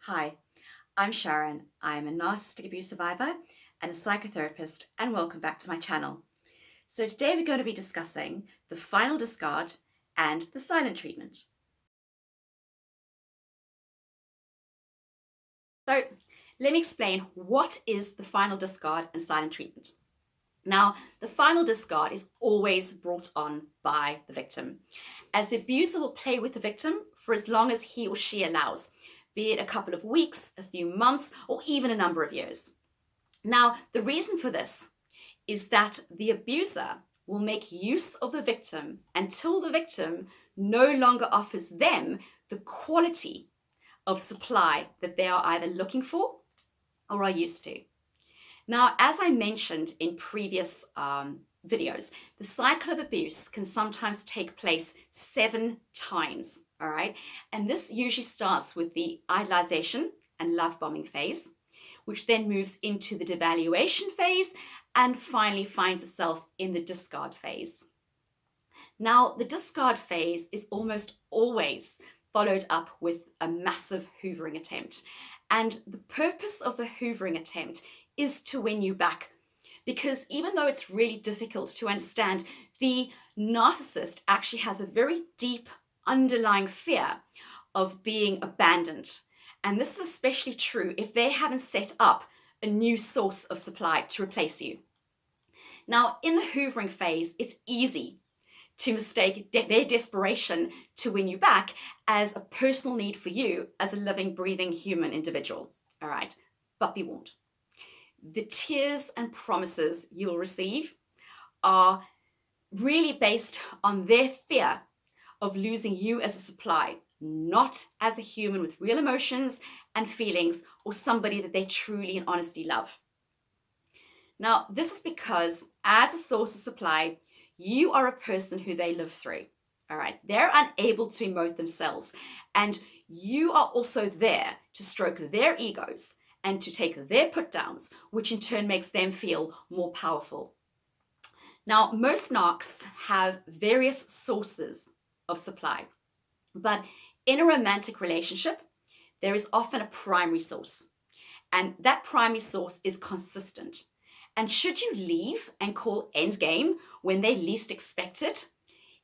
Hi, I'm Sharon. I'm a narcissistic abuse survivor and a psychotherapist, and welcome back to my channel. So today we're going to be discussing the final discard and the silent treatment. So let me explain what is the final discard and silent treatment. Now, the final discard is always brought on by the victim, as the abuser will play with the victim for as long as he or she allows, be it a couple of weeks, a few months, or even a number of years. Now, the reason for this is that the abuser will make use of the victim until the victim no longer offers them the quality of supply that they are either looking for or are used to. Now, as I mentioned in previous videos, the cycle of abuse can sometimes take place 7 times, all right? And this usually starts with the idolization and love bombing phase, which then moves into the devaluation phase and finally finds itself in the discard phase. Now, the discard phase is almost always followed up with a massive hoovering attempt. And the purpose of the hoovering attempt is to win you back. Because even though it's really difficult to understand, the narcissist actually has a very deep underlying fear of being abandoned. And this is especially true if they haven't set up a new source of supply to replace you. Now, in the hoovering phase, it's easy to mistake their desperation to win you back as a personal need for you as a living, breathing human individual. All right, but be warned. The tears and promises you'll receive are really based on their fear of losing you as a supply, not as a human with real emotions and feelings or somebody that they truly and honestly love. Now, this is because as a source of supply, you are a person who they live through. All right, they're unable to emote themselves, and you are also there to stroke their egos and to take their put downs, which in turn makes them feel more powerful. Now, most narcs have various sources of supply, but in a romantic relationship, there is often a primary source, and that primary source is consistent. And should you leave and call endgame when they least expect it,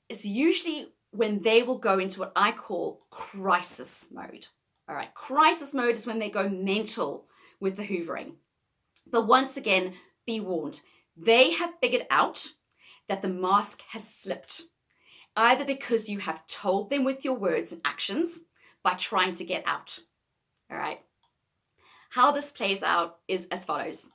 it's usually when they will go into what I call crisis mode. All right, crisis mode is when they go mental with the hoovering. But once again, be warned, they have figured out that the mask has slipped, either because you have told them with your words and actions by trying to get out. All right. How this plays out is as follows.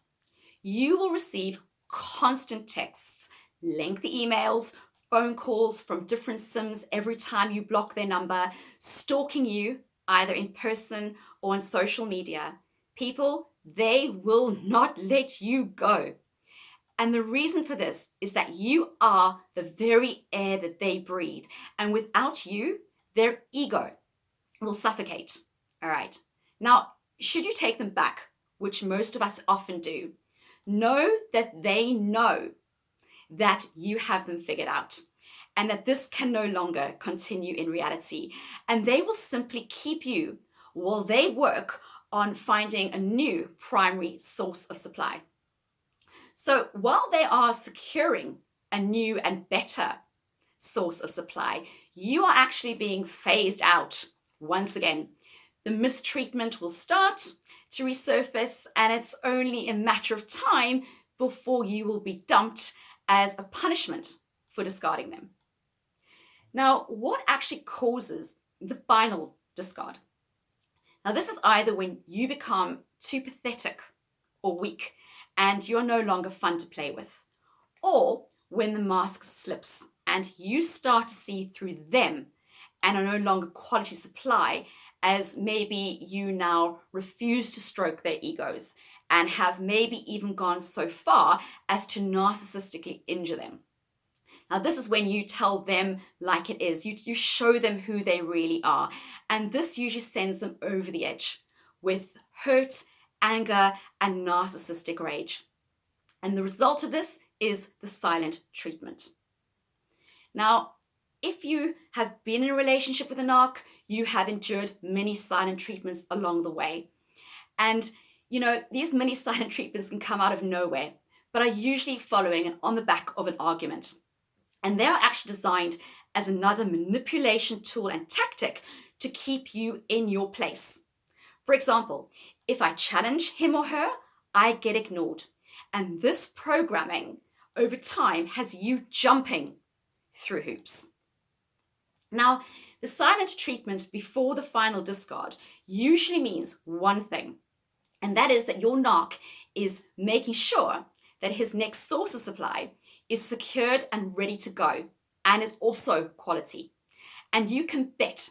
You will receive constant texts, lengthy emails, phone calls from different SIMs every time you block their number, stalking you either in person or on social media. People, they will not let you go. And the reason for this is that you are the very air that they breathe. And without you, their ego will suffocate. All right. Now, should you take them back, which most of us often do, know that they know that you have them figured out and that this can no longer continue in reality. And they will simply keep you while they work on finding a new primary source of supply. So while they are securing a new and better source of supply, you are actually being phased out once again. The mistreatment will start to resurface, and it's only a matter of time before you will be dumped as a punishment for discarding them. Now, what actually causes the final discard? Now, this is either when you become too pathetic or weak and you're no longer fun to play with, or when the mask slips and you start to see through them and are no longer quality supply, as maybe you now refuse to stroke their egos and have maybe even gone so far as to narcissistically injure them. Now, this is when you tell them like it is. You show them who they really are. And this usually sends them over the edge with hurt, anger, and narcissistic rage. And the result of this is the silent treatment. Now, if you have been in a relationship with a narc, you have endured many silent treatments along the way. And, these many silent treatments can come out of nowhere, but are usually following and on the back of an argument. And they are actually designed as another manipulation tool and tactic to keep you in your place. For example, if I challenge him or her, I get ignored. And this programming over time has you jumping through hoops. Now, the silent treatment before the final discard usually means one thing, and that is that your narc is making sure that his next source of supply is secured and ready to go, and is also quality. And you can bet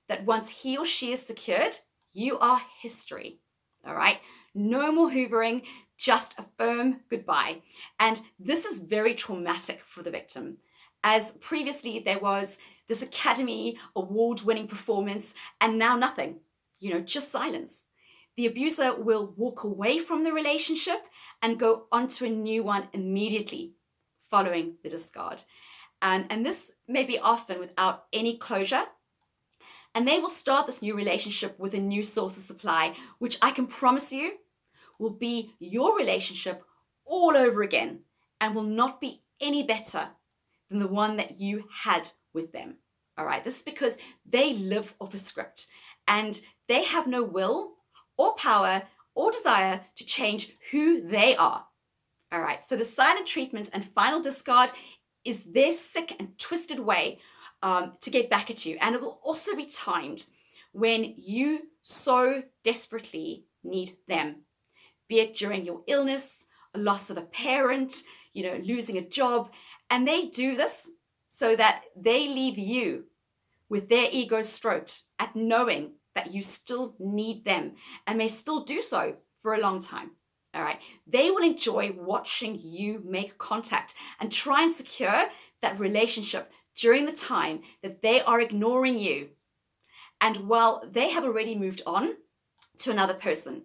that once he or she is secured, you are history. All right? No more hoovering, just a firm goodbye. And this is very traumatic for the victim, as previously there was this Academy Award-winning performance, and now nothing, just silence. The abuser will walk away from the relationship and go on to a new one immediately following the discard. And this may be often without any closure. And they will start this new relationship with a new source of supply, which I can promise you will be your relationship all over again and will not be any better than the one that you had with them. All right, this is because they live off a script and they have no will or power or desire to change who they are. All right, so the silent treatment and final discard is their sick and twisted way to get back at you. And it will also be timed when you so desperately need them, be it during your illness, a loss of a parent, losing a job. And they do this so that they leave you with their ego stroked at knowing that you still need them and may still do so for a long time. All right. They will enjoy watching you make contact and try and secure that relationship during the time that they are ignoring you. And while they have already moved on to another person,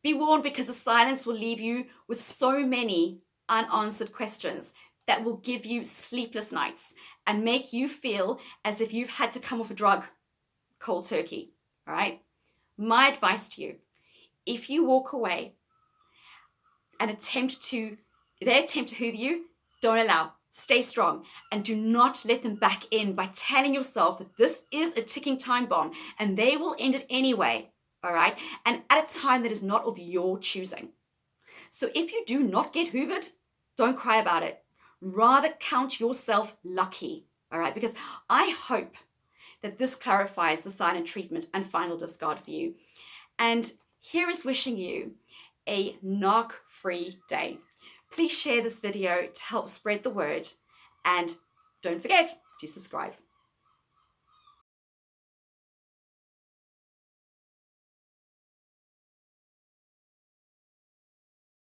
be warned, because the silence will leave you with so many unanswered questions that will give you sleepless nights and make you feel as if you've had to come off a drug cold turkey. All right. My advice to you, if you walk away and they attempt to hoover you, don't allow. Stay strong and do not let them back in by telling yourself that this is a ticking time bomb and they will end it anyway. All right. And at a time that is not of your choosing. So if you do not get hoovered, don't cry about it. Rather count yourself lucky. All right. Because I hope that this clarifies the silent treatment and final discard for you. And here is wishing you a narc-free day. Please share this video to help spread the word, and don't forget to subscribe.